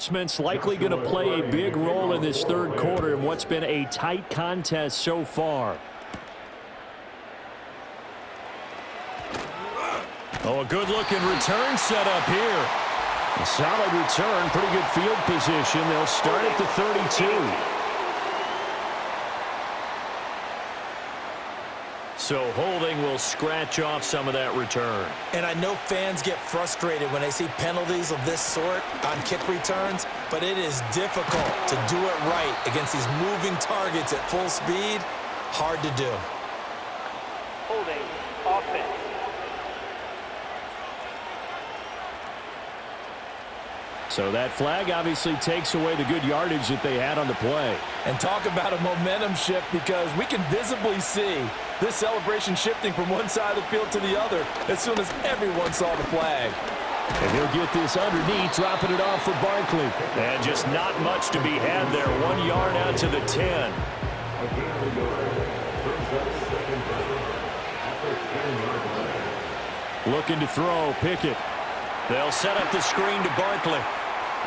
adjustments likely going to play a big role in this third quarter in what's been a tight contest so far. Oh, a good-looking return set up here. A solid return, pretty good field position. They'll start at the 32. So holding will scratch off some of that return. And I know fans get frustrated when they see penalties of this sort on kick returns, but it is difficult to do it right against these moving targets at full speed. Hard to do. Holding offense. So that flag obviously takes away the good yardage that they had on the play. And talk about a momentum shift, because we can visibly see this celebration shifting from one side of the field to the other as soon as everyone saw the flag. And he'll get this underneath, dropping it off for Barkley. And just not much to be had there. 1 yard out to the 10. Looking to throw, Pickett. They'll set up the screen to Barkley.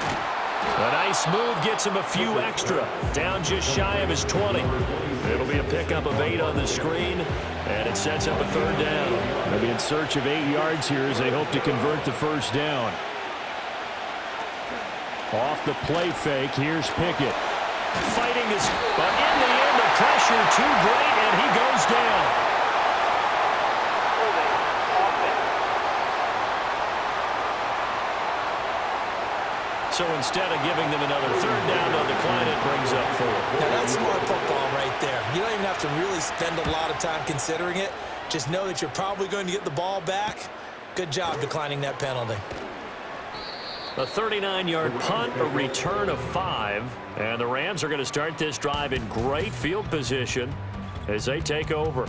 A nice move gets him a few extra. Down just shy of his 20. It'll be a pickup of 8 on the screen, and it sets up a third down. They'll be in search of 8 yards here as they hope to convert the first down. Off the play fake, here's Pickett. Fighting this, but in the end, the pressure too great, and he goes down. So instead of giving them another third down, they'll decline it, brings up 4. Now that's smart football right there. You don't even have to really spend a lot of time considering it. Just know that you're probably going to get the ball back. Good job declining that penalty. A 39-yard punt, a return of 5. And the Rams are going to start this drive in great field position as they take over.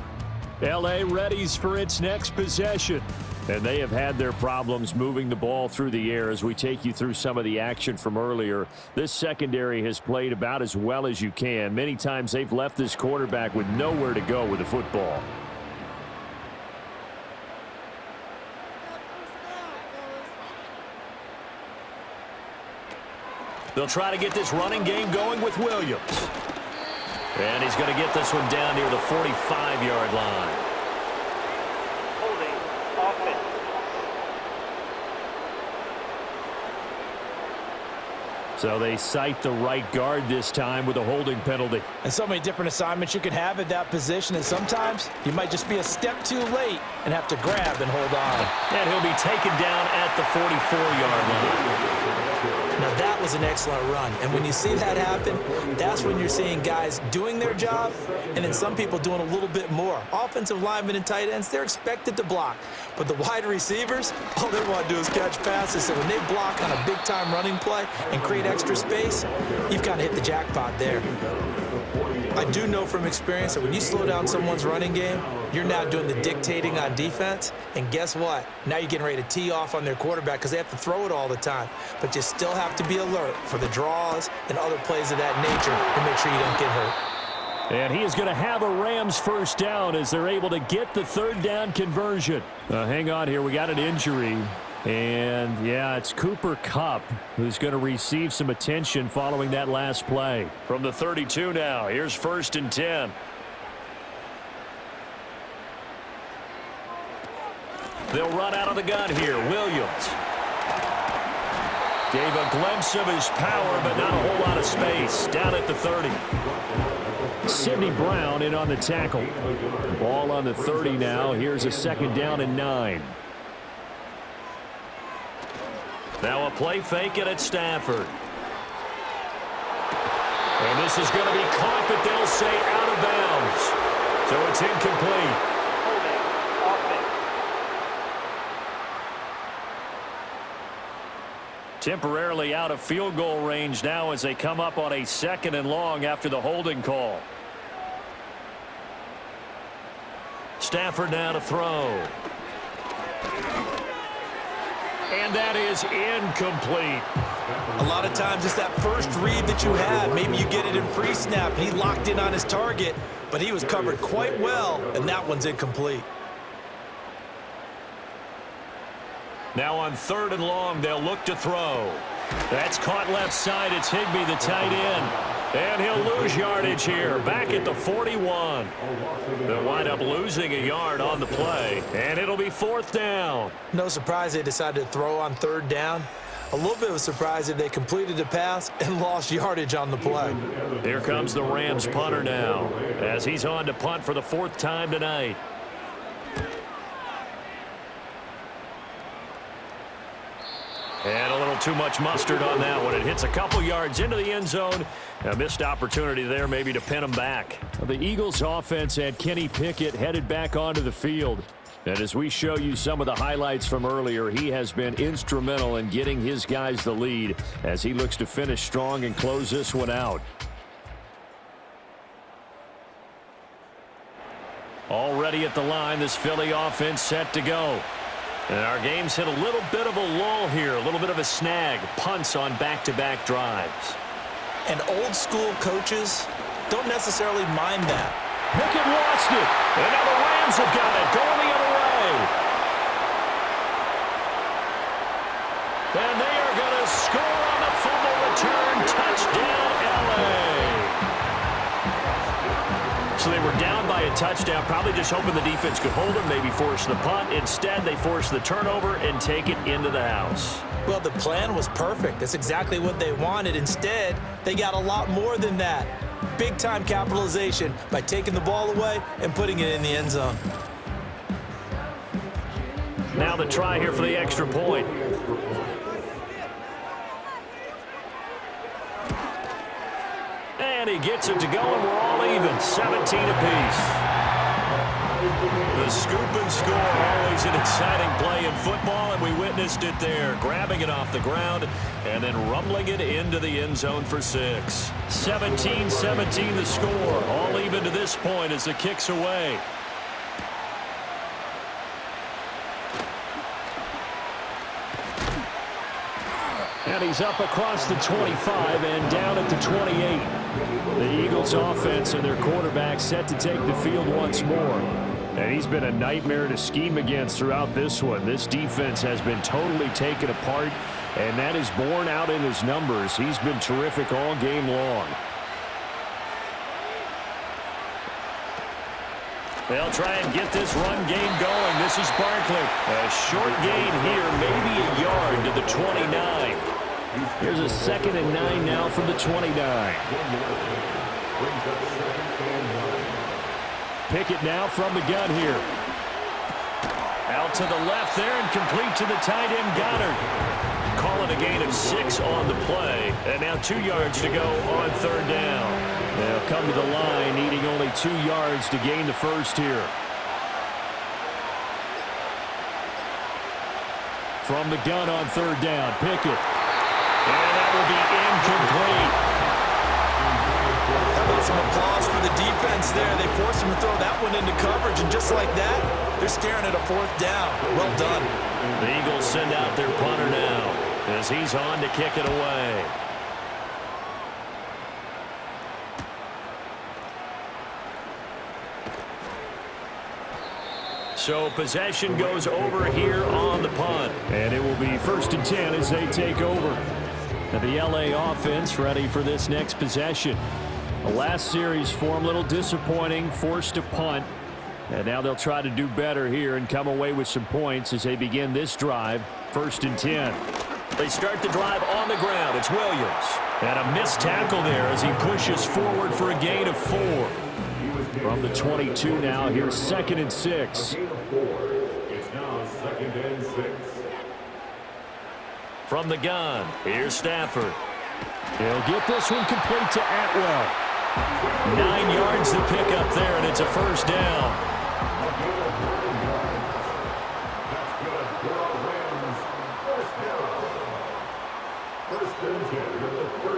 L.A. readies for its next possession. And they have had their problems moving the ball through the air as we take you through some of the action from earlier. This secondary has played about as well as you can. Many times they've left this quarterback with nowhere to go with the football. They'll try to get this running game going with Williams. And he's going to get this one down near the 45-yard line. So they cite the right guard this time with a holding penalty. And so many different assignments you could have at that position, and sometimes you might just be a step too late and have to grab and hold on. And he'll be taken down at the 44-yard line. Now that was an excellent run, and when you see that happen, that's when you're seeing guys doing their job and then some people doing a little bit more. Offensive linemen and tight ends, they're expected to block, but the wide receivers, all they want to do is catch passes. So when they block on a big-time running play and create extra space, you've kind of hit the jackpot there. I do know from experience that when you slow down someone's running game, you're now doing the dictating on defense, and guess what? Now you're getting ready to tee off on their quarterback because they have to throw it all the time. But you still have to be alert for the draws and other plays of that nature to make sure you don't get hurt. And he is going to have a Rams first down as they're able to get the third down conversion. Hang on here. We got an injury. And, yeah, it's Cooper Kupp who's going to receive some attention following that last play. From the 32 now, here's 1st and 10. They'll run out of the gun here. Williams gave a glimpse of his power, but not a whole lot of space. Down at the 30. Sidney Brown in on the tackle. Ball on the 30 now. Here's a 2nd down and 9. Now a play fake it at Stafford. And this is going to be caught, but they'll say out of bounds. So it's incomplete. Temporarily out of field goal range now as they come up on a 2nd and long after the holding call. Stafford now to throw. And that is incomplete. A lot of times it's that first read that you have. Maybe you get it in pre-snap, and he locked in on his target, but he was covered quite well, and that one's incomplete. Now on 3rd and long, they'll look to throw. That's caught left side. It's Higbee, the tight end. And he'll lose yardage here. Back at the 41. They'll wind up losing a yard on the play. And it'll be 4th down. No surprise they decided to throw on 3rd down. A little bit of a surprise that they completed the pass and lost yardage on the play. Here comes the Rams punter now as he's on to punt for the 4th time tonight. And a little too much mustard on that one. It hits a couple yards into the end zone. A missed opportunity there maybe to pin him back. The Eagles offense had Kenny Pickett headed back onto the field. And as we show you some of the highlights from earlier, he has been instrumental in getting his guys the lead as he looks to finish strong and close this one out. Already at the line, this Philly offense set to go. And our game's hit a little bit of a lull here, a little bit of a snag. Punts on back-to-back drives. And old school coaches don't necessarily mind that. Pickett lost it. And now the Rams have got it, going the other way. And they are going to score on the fumble return. Touchdown, L.A. So they were down by a touchdown, probably just hoping the defense could hold them, maybe force the punt. Instead, they force the turnover and take it into the house. Well, the plan was perfect. That's exactly what they wanted. Instead, they got a lot more than that. Big-time capitalization by taking the ball away and putting it in the end zone. Now the try here for the extra point. And he gets it to go, and we're all even, 17 apiece. The scoop and score, always an exciting play in football, and we witnessed it there, grabbing it off the ground and then rumbling it into the end zone for 6. 17-17 the score, all even to this point as the kick's away. And he's up across the 25 and down at the 28. The Eagles offense and their quarterback set to take the field once more. And he's been a nightmare to scheme against throughout this one. This defense has been totally taken apart, and that is borne out in his numbers. He's been terrific all game long. They'll try and get this run game going. This is Barkley. A short gain here, maybe a yard to the 29. Here's a 2nd and 9 now from the 29. Pickett now from the gun here. Out to the left there and complete to the tight end Goddard. Call it a gain of 6 on the play. And now 2 yards to go on 3rd down. They'll come to the line needing only 2 yards to gain the first here. From the gun on 3rd down, Pickett. And that will be incomplete. How about some applause for the defense there? They forced him to throw that one into coverage, and just like that, they're staring at a 4th down. Well done. The Eagles send out their punter now as he's on to kick it away. So possession goes over here on the punt. And it will be 1st and 10 as they take over. Now the LA offense ready for this next possession. The last series for them a little disappointing, forced to punt. And now they'll try to do better here and come away with some points as they begin this drive. 1st and 10. They start the drive on the ground. It's Williams. And a missed tackle there as he pushes forward for a gain of 4. From the 22 now, here's 2nd and 6. It's now 2nd and 6. From the gun, here's Stafford. He'll get this one complete to Atwell. 9 yards to pick up there, and it's a 1st down.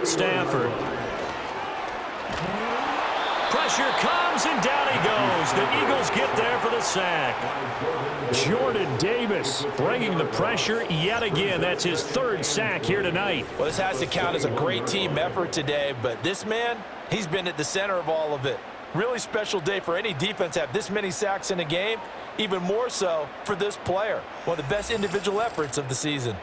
Stafford. Pressure comes, and down he goes. The Eagles get there for the sack. Jordan Davis bringing the pressure yet again. That's his 3rd sack here tonight. Well, this has to count as a great team effort today, but this man, he's been at the center of all of it. Really special day for any defense to have this many sacks in a game, even more so for this player. One of the best individual efforts of the season.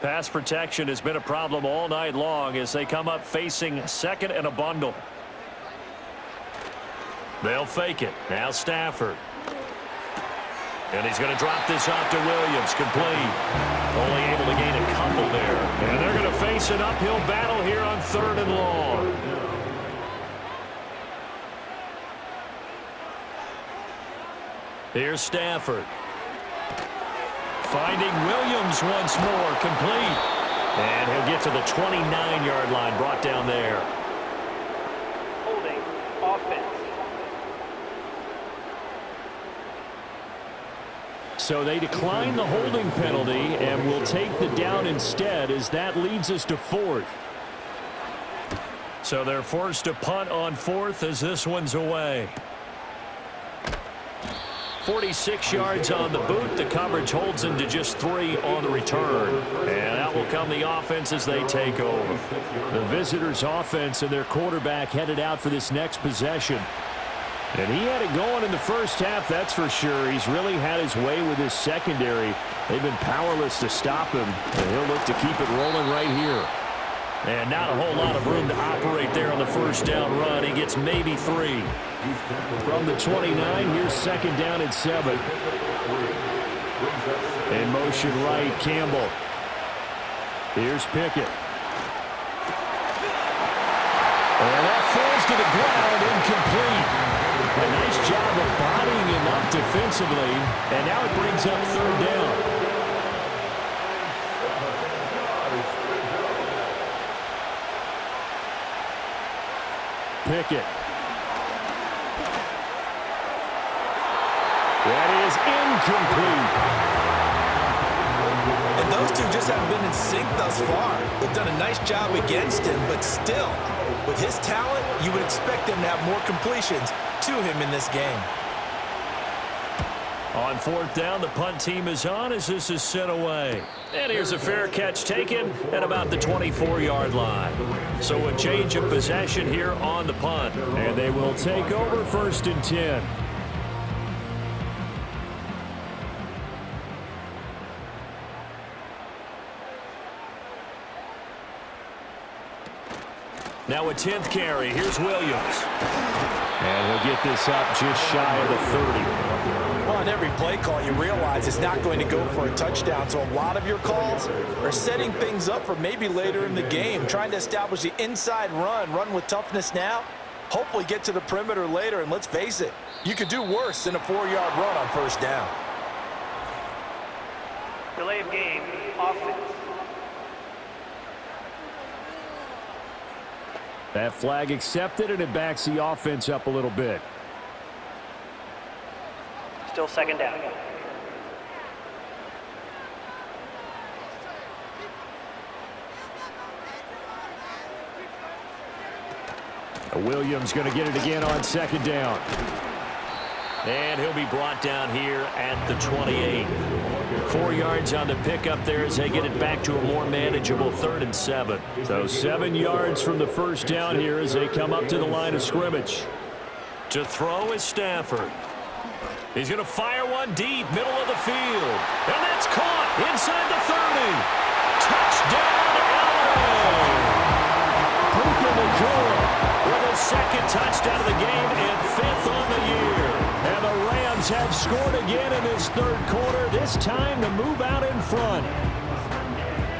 Pass protection has been a problem all night long as they come up facing second and a bundle. They'll fake it. Now Stafford. And he's going to drop this off to Williams. Complete. Only able to gain a couple there. And they're going to face an uphill battle here on 3rd and long. Here's Stafford. Finding Williams once more. Complete. And he'll get to the 29-yard line. Brought down there. Holding. Offense. So they decline the holding penalty and will take the down instead as that leads us to 4th. So they're forced to punt on 4th as this one's away. 46 yards on the boot. The coverage holds him to just 3 on the return. And out will come the offense as they take over. The visitors' offense and their quarterback headed out for this next possession. And he had it going in the first half, that's for sure. He's really had his way with his secondary. They've been powerless to stop him, and he'll look to keep it rolling right here. And not a whole lot of room to operate there on the first down run. He gets maybe 3. From the 29, here's 2nd down and 7. In motion right, Campbell. Here's Pickett. And that falls to the ground, incomplete. A nice job of bodying him up defensively, and now it brings up 3rd down. Pickett. That is incomplete. And those two just haven't been in sync thus far. They've done a nice job against him, but still, with his talent, you would expect him to have more completions to him in this game. On 4th down, the punt team is on as this is sent away. And here's a fair catch taken at about the 24-yard line. So a change of possession here on the punt. And they will take over 1st and 10. Now a 10th carry. Here's Williams. And he'll get this up just shy of the 30. On every play call, you realize it's not going to go for a touchdown, so a lot of your calls are setting things up for maybe later in the game, trying to establish the inside run with toughness now, hopefully get to the perimeter later, and let's face it, you could do worse than a 4-yard run on 1st down. Delay of game. Offense. That flag accepted, and it backs the offense up a little bit. Still 2nd down. Williams going to get it again on 2nd down. And he'll be brought down here at the 28. 4 yards on the pickup there as they get it back to a more manageable 3rd and 7. So 7 yards from the first down here as they come up to the line of scrimmage. To throw is Stafford. He's going to fire one deep, middle of the field. And that's caught inside the 30. Touchdown, LA! Puka Nacua with his 2nd touchdown of the game and 5th on the year. And the Rams have scored again in this 3rd quarter, this time to move out in front.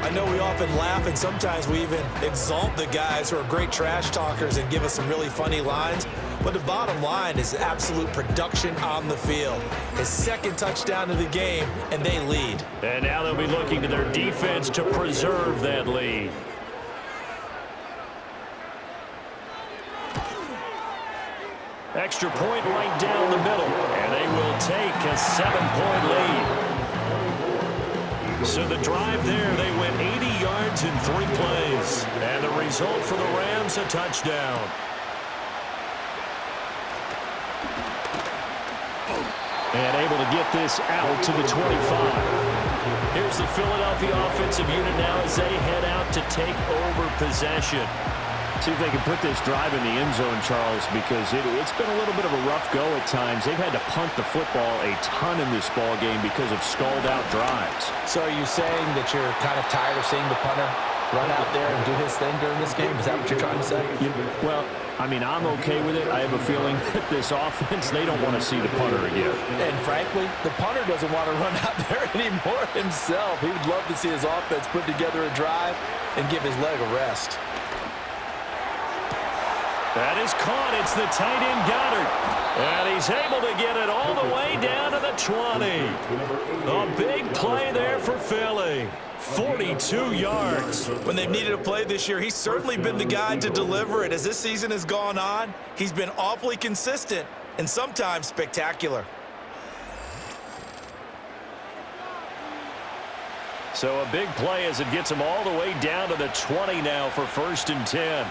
I know we often laugh, and sometimes we even exalt the guys who are great trash talkers and give us some really funny lines. But the bottom line is absolute production on the field. His 2nd touchdown of the game, and they lead. And now they'll be looking to their defense to preserve that lead. Extra point right down the middle, and they will take a 7-point lead. So the drive there, they went 80 yards in 3 plays. And the result for the Rams, a touchdown. And able to get this out to the 25. Here's the Philadelphia offensive unit now as they head out to take over possession. See if they can put this drive in the end zone, Charles, because it's been a little bit of a rough go at times. They've had to punt the football a ton in this ball game because of stalled-out drives. So are you saying that you're kind of tired of seeing the punter run out there and do his thing during this game? Is that what you're trying to say? Well, I mean, I'm okay with it. I have a feeling that this offense, they don't want to see the punter again. And frankly, the punter doesn't want to run out there anymore himself. He would love to see his offense put together a drive and give his leg a rest. That is caught. It's the tight end Goddard. And he's able to get it all the way down to the 20. A big play there for Philly. 42 yards. When they've needed a play this year, he's certainly been the guy to deliver it. As this season has gone on, he's been awfully consistent and sometimes spectacular. So a big play as it gets him all the way down to the 20 now for 1st and 10.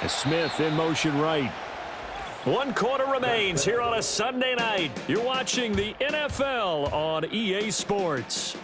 Smith in motion right. 1 quarter remains here on a Sunday night. You're watching the NFL on EA Sports.